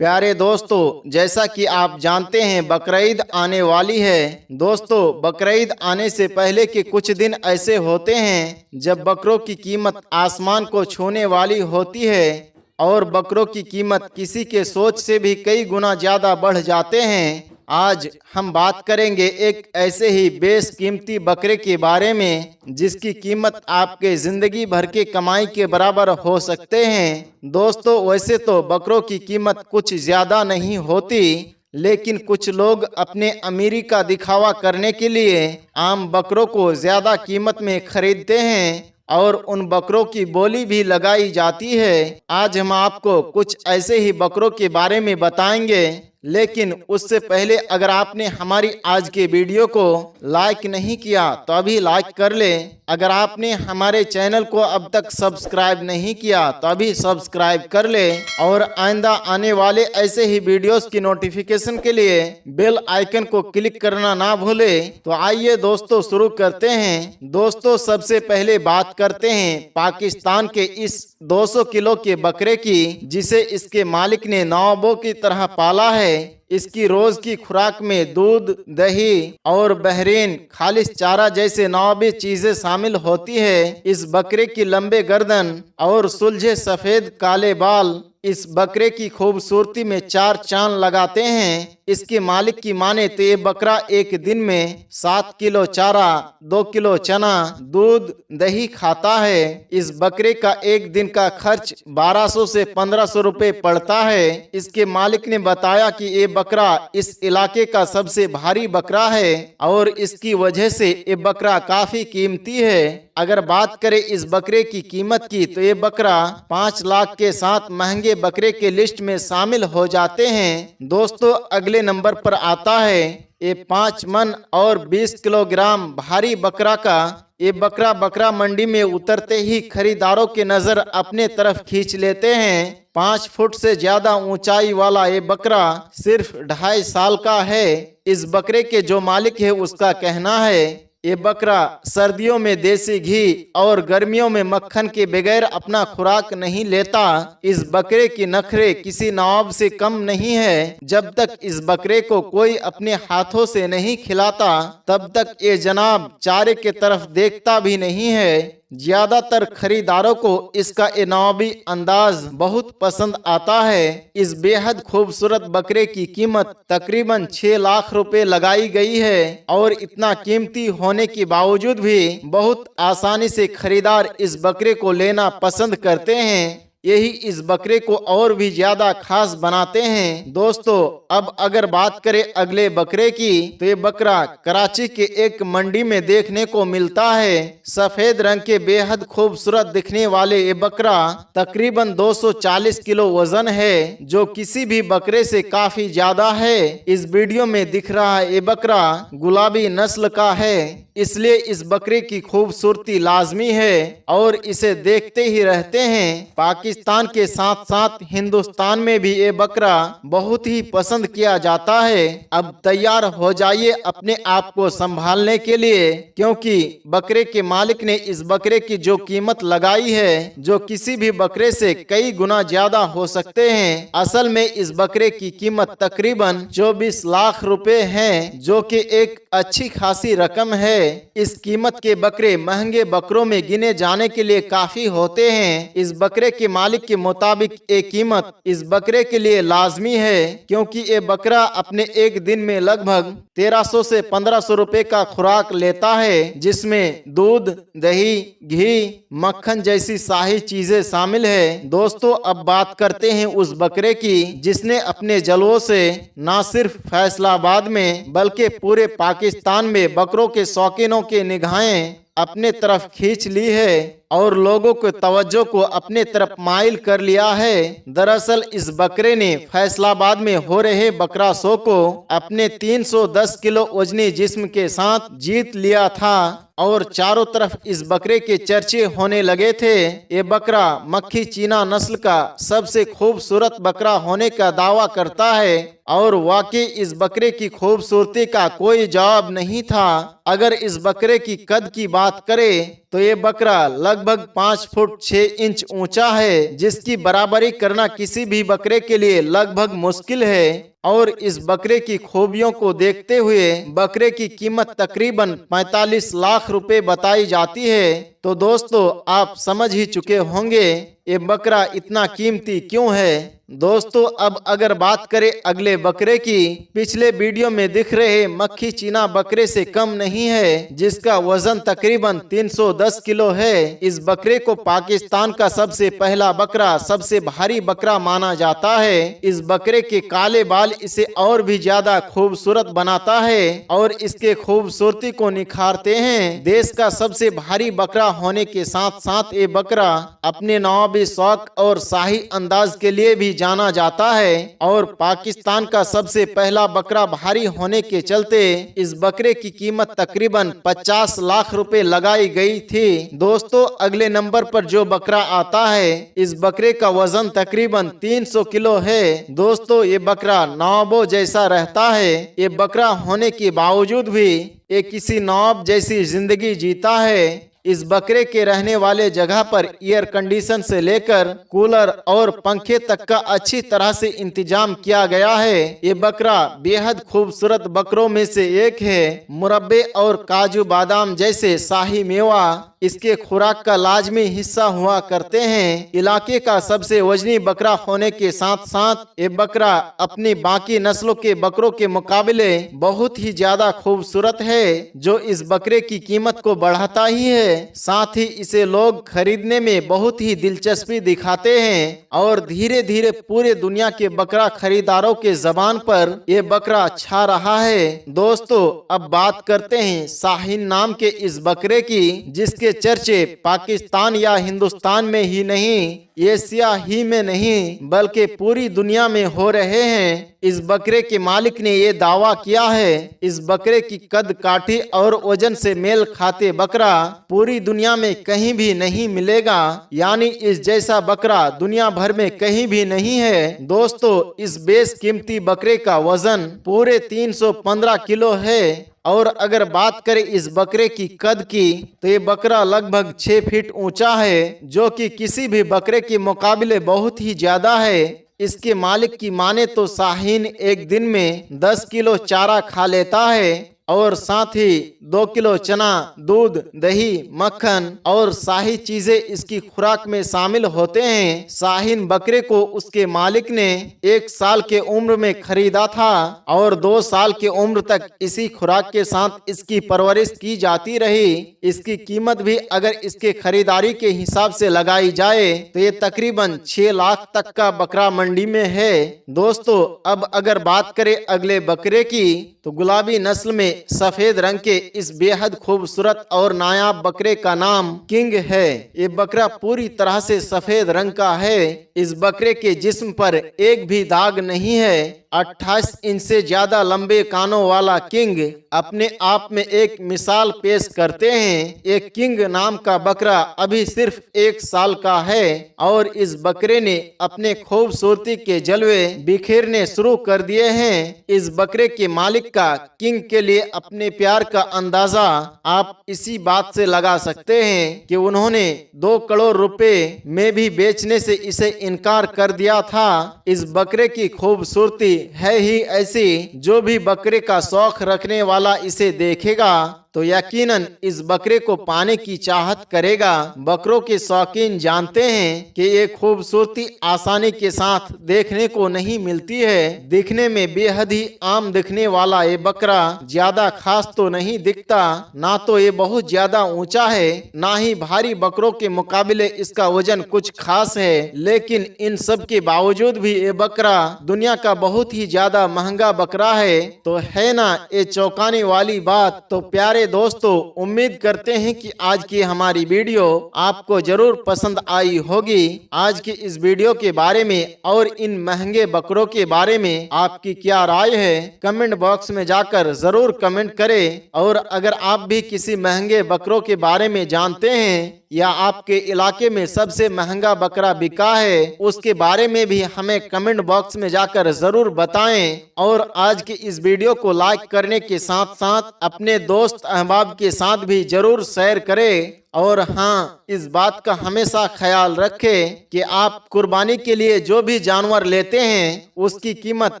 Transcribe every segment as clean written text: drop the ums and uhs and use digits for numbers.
प्यारे दोस्तों, जैसा कि आप जानते हैं बकरीद आने वाली है। दोस्तों, बकरीद आने से पहले के कुछ दिन ऐसे होते हैं जब बकरों की कीमत आसमान को छूने वाली होती है और बकरों की कीमत किसी के सोच से भी कई गुना ज़्यादा बढ़ जाते हैं। आज हम बात करेंगे एक ऐसे ही बेशकीमती बकरे के बारे में जिसकी कीमत आपके ज़िंदगी भर के कमाई के बराबर हो सकते हैं। दोस्तों, वैसे तो बकरों की कीमत कुछ ज़्यादा नहीं होती, लेकिन कुछ लोग अपने अमीरी का दिखावा करने के लिए आम बकरों को ज़्यादा कीमत में खरीदते हैं और उन बकरों की बोली भी लगाई जाती है। आज हम आपको कुछ ऐसे ही बकरों के बारे में बताएंगे, लेकिन उससे पहले अगर आपने हमारी आज के वीडियो को लाइक नहीं किया तो अभी लाइक कर लें। अगर आपने हमारे चैनल को अब तक सब्सक्राइब नहीं किया तो अभी सब्सक्राइब कर लें और आइंदा आने वाले ऐसे ही वीडियोस की नोटिफिकेशन के लिए बेल आइकन को क्लिक करना ना भूलें। तो आइए दोस्तों, शुरू करते हैं। दोस्तों, सबसे पहले बात करते हैं पाकिस्तान के इस 200 किलो के बकरे की, जिसे इसके मालिक ने नवाबों की तरह पाला है। इसकी रोज की खुराक में दूध, दही और बेहरीन खालिश चारा जैसे नवाबी चीजें शामिल होती है। इस बकरे की लंबे गर्दन और सुलझे सफेद काले बाल इस बकरे की खूबसूरती में चार चांद लगाते हैं। इसके मालिक की माने तो ये बकरा एक दिन में 7 किलो चारा, 2 किलो चना, दूध, दही खाता है। इस बकरे का एक दिन का खर्च 1200 से 1500 रुपए पड़ता है। इसके मालिक ने बताया कि ये बकरा इस इलाके का सबसे भारी बकरा है और इसकी वजह से ये बकरा काफी कीमती है। अगर बात करें इस बकरे की कीमत की तो ये बकरा 5 लाख के साथ महंगे बकरे के लिस्ट में शामिल हो जाते हैं। दोस्तों, अगले नंबर पर आता है ये 5 मन और 20 किलोग्राम भारी बकरा का। ये बकरा मंडी में उतरते ही खरीदारों की नजर अपने तरफ खींच लेते हैं। 5 फुट से ज्यादा ऊंचाई वाला ये बकरा सिर्फ 2.5 साल का है। इस बकरे के जो मालिक है उसका कहना है ये बकरा सर्दियों में देसी घी और गर्मियों में मक्खन के बगैर अपना खुराक नहीं लेता। इस बकरे की नखरे किसी नवाब से कम नहीं है। जब तक इस बकरे को कोई अपने हाथों से नहीं खिलाता तब तक ये जनाब चारे के तरफ देखता भी नहीं है। ज्यादातर खरीदारों को इसका ये नवाबी अंदाज बहुत पसंद आता है। इस बेहद खूबसूरत बकरे की कीमत तकरीबन 6 लाख रुपए लगाई गई है और इतना कीमती होने के बावजूद भी बहुत आसानी से खरीदार इस बकरे को लेना पसंद करते हैं। यही इस बकरे को और भी ज्यादा खास बनाते हैं। दोस्तों, अब अगर बात करें अगले बकरे की तो ये बकरा कराची के एक मंडी में देखने को मिलता है। सफेद रंग के बेहद खूबसूरत दिखने वाले ये बकरा तकरीबन 240 किलो वजन है, जो किसी भी बकरे से काफी ज्यादा है। इस वीडियो में दिख रहा ये बकरा गुलाबी नस्ल का है, इसलिए इस बकरे की खूबसूरती लाजमी है और इसे देखते ही रहते हैं। पाकिस्तान के साथ साथ हिंदुस्तान में भी ये बकरा बहुत ही पसंद किया जाता है। अब तैयार हो जाइए अपने आप को संभालने के लिए, क्योंकि बकरे के मालिक ने इस बकरे की जो कीमत लगाई है, जो किसी भी बकरे से कई गुना ज्यादा हो सकते हैं। असल में इस बकरे की कीमत तकरीबन 24 लाख रुपए है, जो कि एक अच्छी खासी रकम है। इस कीमत के बकरे महंगे बकरों में गिने जाने के लिए काफी होते हैं। इस बकरे के मालिक के मुताबिक ये कीमत इस बकरे के लिए लाजमी है, क्योंकि ये बकरा अपने एक दिन में लगभग 1300 से 1500 रुपए का खुराक लेता है, जिसमें दूध, दही, घी, मक्खन जैसी शाही चीजें शामिल है। दोस्तों, अब बात करते हैं उस बकरे की जिसने अपने जलवों से न सिर्फ फैसलाबाद में बल्कि पूरे पाकिस्तान में बकरों के शौकीनों की निगाहें अपने तरफ खींच ली है और लोगों के तवज्जो को अपने तरफ माइल कर लिया है। दरअसल इस बकरे ने फैसलाबाद में हो रहे बकरा शो को अपने 310 किलो वजनी जिस्म के साथ जीत लिया था और चारों तरफ इस बकरे के चर्चे होने लगे थे। ये बकरा मक्खी चीना नस्ल का सबसे खूबसूरत बकरा होने का दावा करता है और वाकई इस बकरे की खूबसूरती का कोई जवाब नहीं था। अगर इस बकरे की कद की बात करें तो ये बकरा लगभग 5 फुट 6 इंच ऊंचा है, जिसकी बराबरी करना किसी भी बकरे के लिए लगभग मुश्किल है। और इस बकरे की खूबियों को देखते हुए बकरे की कीमत तकरीबन 45 लाख रुपए बताई जाती है। तो दोस्तों, आप समझ ही चुके होंगे ये बकरा इतना कीमती क्यों है। दोस्तों, अब अगर बात करें अगले बकरे की, पिछले वीडियो में दिख रहे मक्खी चीना बकरे से कम नहीं है, जिसका वजन तकरीबन 310 किलो है। इस बकरे को पाकिस्तान का सबसे पहला बकरा, सबसे भारी बकरा माना जाता है। इस बकरे के काले बाल इसे और भी ज्यादा खूबसूरत बनाता है और इसके खूबसूरती को निखारते हैं। देश का सबसे भारी बकरा होने के साथ साथ ये बकरा अपने नवाबी शौक और शाही अंदाज के लिए भी जाना जाता है। और पाकिस्तान का सबसे पहला बकरा भारी होने के चलते इस बकरे की कीमत तकरीबन 50 लाख रुपए लगाई गई थी। दोस्तों, अगले नंबर पर जो बकरा आता है, इस बकरे का वजन तकरीबन 300 किलो है। दोस्तों, ये बकरा नवाबों जैसा रहता है। ये बकरा होने के बावजूद भी ये किसी नवाब जैसी जिंदगी जीता है। इस बकरे के रहने वाले जगह पर एयर कंडीशन से लेकर कूलर और पंखे तक का अच्छी तरह से इंतजाम किया गया है। ये बकरा बेहद खूबसूरत बकरों में से एक है। मुरब्बे और काजू बादाम जैसे शाही मेवा इसके खुराक का लाजमी हिस्सा हुआ करते हैं। इलाके का सबसे वजनी बकरा होने के साथ साथ ये बकरा अपनी बाकी नस्लों के बकरों के मुकाबले बहुत ही ज्यादा खूबसूरत है, जो इस बकरे की कीमत को बढ़ाता ही है। साथ ही इसे लोग खरीदने में बहुत ही दिलचस्पी दिखाते हैं और धीरे धीरे पूरे दुनिया के बकरा खरीदारों के जबान पर ये बकरा छा रहा है। दोस्तों, अब बात करते हैं शाहीन नाम के इस बकरे की, जिसके चर्चे पाकिस्तान या हिंदुस्तान में ही नहीं, एशिया ही में नहीं बल्कि पूरी दुनिया में हो रहे हैं। इस बकरे के मालिक ने ये दावा किया है, इस बकरे की कद काठी और वजन से मेल खाते बकरा पूरी दुनिया में कहीं भी नहीं मिलेगा। यानी इस जैसा बकरा दुनिया भर में कहीं भी नहीं है। दोस्तों, इस बेशकीमती बकरे का वजन पूरे 315 किलो है। और अगर बात करें इस बकरे की कद की, तो ये बकरा लगभग 6 फीट ऊंचा है, जो कि किसी भी बकरे के मुकाबले बहुत ही ज्यादा है। इसके मालिक की माने तो शाहीन एक दिन में 10 किलो चारा खा लेता है और साथ ही 2 किलो चना, दूध, दही, मक्खन और शाही चीजें इसकी खुराक में शामिल होते हैं। शाहीन बकरे को उसके मालिक ने 1 साल के उम्र में खरीदा था और 2 साल के उम्र तक इसी खुराक के साथ इसकी परवरिश की जाती रही। इसकी कीमत भी अगर इसके खरीदारी के हिसाब से लगाई जाए तो ये तकरीबन 6 लाख तक का बकरा मंडी में है। दोस्तों, अब अगर बात करें अगले बकरे की, तो गुलाबी नस्ल में सफेद रंग के इस बेहद खूबसूरत और नायाब बकरे का नाम किंग है। ये बकरा पूरी तरह से सफेद रंग का है। इस बकरे के जिस्म पर एक भी दाग नहीं है। 28 इंच से ज्यादा लंबे कानों वाला किंग अपने आप में एक मिसाल पेश करते हैं। एक किंग नाम का बकरा अभी सिर्फ 1 साल का है और इस बकरे ने अपने खूबसूरती के जलवे बिखेरने शुरू कर दिए हैं। इस बकरे के मालिक का किंग के लिए अपने प्यार का अंदाजा आप इसी बात से लगा सकते हैं कि उन्होंने 2 करोड़ रुपए में भी बेचने से इसे इनकार कर दिया था। इस बकरे की खूबसूरती है ही ऐसी, जो भी बकरे का शौक रखने वाला इसे देखेगा तो यकीनन इस बकरे को पाने की चाहत करेगा। बकरों के शौकीन जानते हैं कि ये खूबसूरती आसानी के साथ देखने को नहीं मिलती है। दिखने में बेहद ही आम दिखने वाला ये बकरा ज्यादा खास तो नहीं दिखता, ना तो ये बहुत ज्यादा ऊंचा है, ना ही भारी बकरों के मुकाबले इसका वजन कुछ खास है। लेकिन इन सब के बावजूद भी ये बकरा दुनिया का बहुत ही ज्यादा महंगा बकरा है। तो है ना ये चौंकाने वाली बात। तो प्यारे दोस्तों, उम्मीद करते हैं कि आज की हमारी वीडियो आपको जरूर पसंद आई होगी। आज की इस वीडियो के बारे में और इन महंगे बकरों के बारे में आपकी क्या राय है, कमेंट बॉक्स में जाकर जरूर कमेंट करें। और अगर आप भी किसी महंगे बकरों के बारे में जानते हैं या आपके इलाके में सबसे महंगा बकरा बिका है, उसके बारे में भी हमें कमेंट बॉक्स में जाकर जरूर बताएं। और आज की इस वीडियो को लाइक करने के साथ साथ अपने दोस्त अहबाब के साथ भी जरूर शेयर करें। और हाँ, इस बात का हमेशा ख्याल रखें कि आप कुर्बानी के लिए जो भी जानवर लेते हैं उसकी कीमत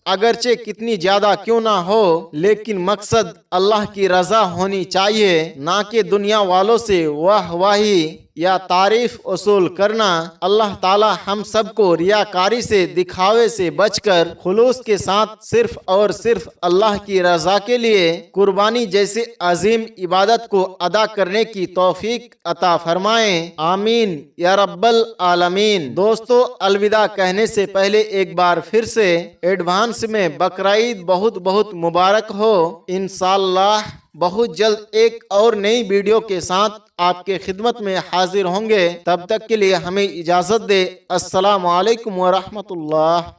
अगरचे कितनी ज्यादा क्यों ना हो, लेकिन मकसद अल्लाह की रजा होनी चाहिए, ना कि दुनिया वालों से वाहवाही या तारीफ वसूल करना। अल्लाह ताला हम सबको रियाकारी से, दिखावे से बचकर खुलूस के साथ सिर्फ और सिर्फ अल्लाह की रजा के लिए कुर्बानी जैसे अजीम इबादत को अदा करने की तौफीक अता फरमाएं। आमीन या रब्बल आलमीन। दोस्तों, अलविदा कहने से पहले एक बार फिर से एडवांस में बकरीद बहुत बहुत मुबारक हो। इंशाअल्लाह बहुत जल्द एक और नई वीडियो के साथ आपके खिदमत में हाजिर होंगे। तब तक के लिए हमें इजाजत दे। अस्सलामु अलैकुम व रहमतुल्लाह।